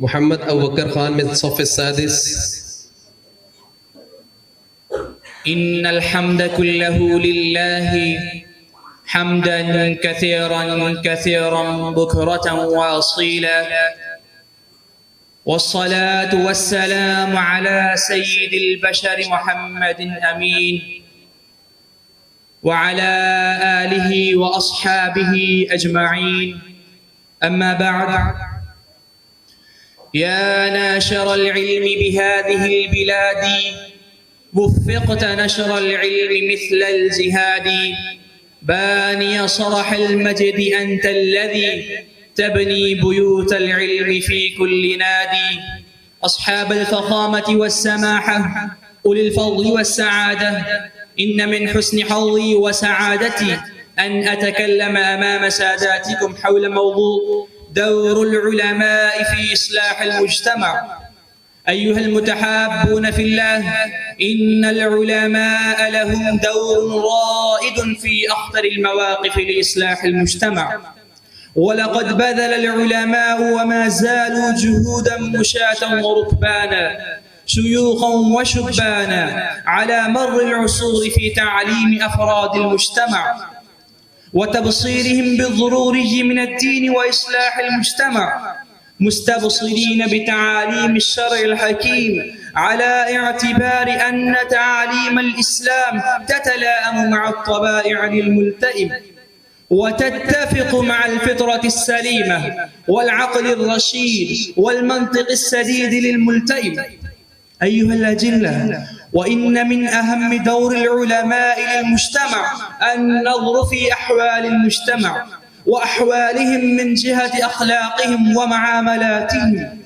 محمد أبو بكر خان من الصف السادس. إن الحمد كله لله حمدا كثيرا كثيرا بكرة وأصيلا، والصلاة والسلام على سيد البشر محمد أمين وعلى آله وأصحابه أجمعين. أما بعد، يا ناشر العلم بهذه البلاد، وفقت نشر العلم مثل الجهاد. باني صرح المجد أنت الذي تبني بيوت العلم في كل نادي. أصحاب الفخامة والسماحة، أولي الفضل والسعادة، إن من حسن حظي وسعادتي أن أتكلم أمام ساداتكم حول موضوع دور العلماء في إصلاح المجتمع. أيها المتحابون في الله، إن العلماء لهم دور رائد في أخطر المواقف لإصلاح المجتمع، ولقد بذل العلماء وما زالوا جهودا مشاة وركبانا، شيوخا وشبانا، على مر العصور في تعليم أفراد المجتمع وتبصيرهم بالضروري من الدين وإصلاح المجتمع، مستبصرين بتعاليم الشرع الحكيم، على اعتبار أن تعاليم الإسلام تتلائم مع الطبائع الملتئمة وتتفق مع الفطرة السليمة والعقل الرشيد والمنطق السديد للملتئم. أيها الأجلة، وإن من أهم دور العلماء للمجتمع النظر في أحوال المجتمع وأحوالهم من جهة أخلاقهم ومعاملاتهم،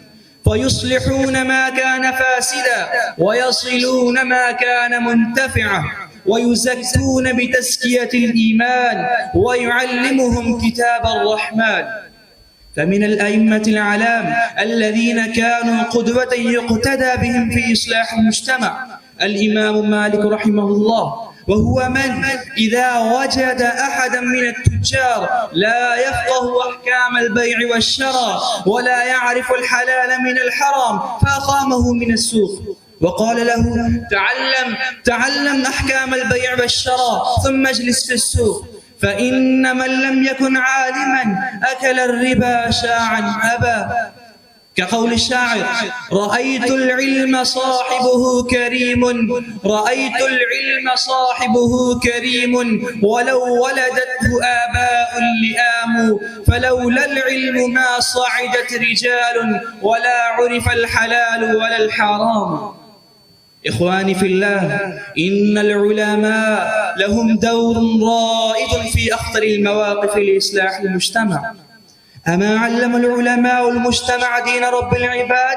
فيصلحون ما كان فاسدا ويصلون ما كان منتفعا، ويزكون بتزكية الإيمان، ويعلمهم كتاب الرحمن. فمن الأئمة الأعلام الذين كانوا قدوة يقتدى بهم في إصلاح المجتمع الإمام مالك رحمه الله، وهو من إذا وجد أحدا من التجار لا يفقه أحكام البيع والشراء ولا يعرف الحلال من الحرام فأقامه من السوق وقال له: تعلم أحكام البيع والشراء ثم اجلس في السوق، فإن من لم يكن عالما أكل الربا شاعا أبا. كقول الشاعر: رأيت العلم صاحبه كريم، رأيت العلم صاحبه كريم، ولو ولدته آباء لئام، فلولا العلم ما صعدت رجال، ولا عرف الحلال ولا الحرام. إخواني في الله، إن العلماء لهم دور رائد في أخطر المواقف لإصلاح المجتمع. أما علم العلماء المجتمع دين رب العباد؟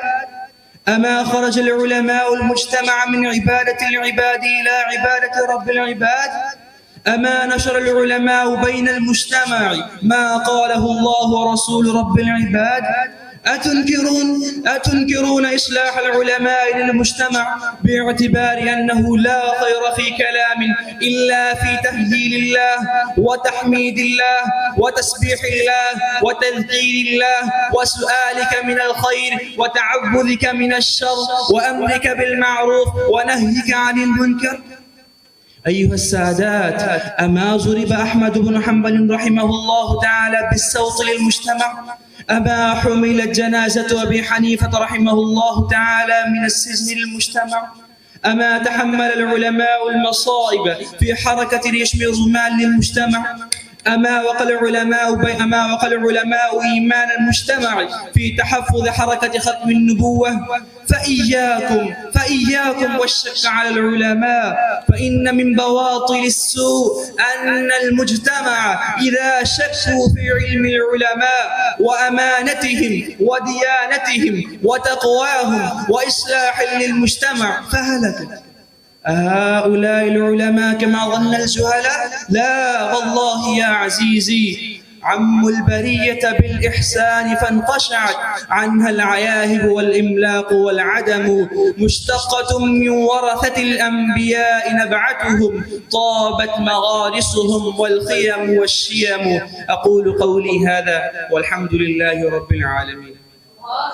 أما خرج العلماء المجتمع من عبادة العباد إلى عبادة رب العباد؟ أما نشر العلماء بين المجتمع ما قاله الله ورسول رب العباد؟ أتنكرون إصلاح العلماء للمجتمع باعتبار أنه لا خير في كلام إلا في تهليل الله وتحميد الله وتسبيح الله وتذكير الله وسؤالك من الخير وتعوذك من الشر وأمرك بالمعروف ونهيك عن المنكر؟ أيها السادات، أما ضرب أحمد بن حنبل رحمه الله تعالى بالسوط للمجتمع؟ أما حملت جنازة أبي حنيفة رحمه الله تعالى من السجن للمجتمع؟ أما تحمل العلماء المصائب في حركة ريشم الرمال للمجتمع؟ أما وقى العلماء إيمان المجتمع في تحفظ حركة ختم النبوة؟ فإياكم والشك على العلماء، فإن من بواطل السوء أن المجتمع إذا شكوا في علم العلماء وأمانتهم وديانتهم وتقواهم وإصلاح للمجتمع فهلك. هؤلاء العلماء كما ظن الجهلاء؟ لا والله يا عزيزي، عم البرية بالإحسان فانقشعت عنها العياهب والإملاق والعدم، مشتقة من ورثة الأنبياء نبعتهم، طابت مغارسهم والخيم والشيم. أقول قولي هذا والحمد لله رب العالمين.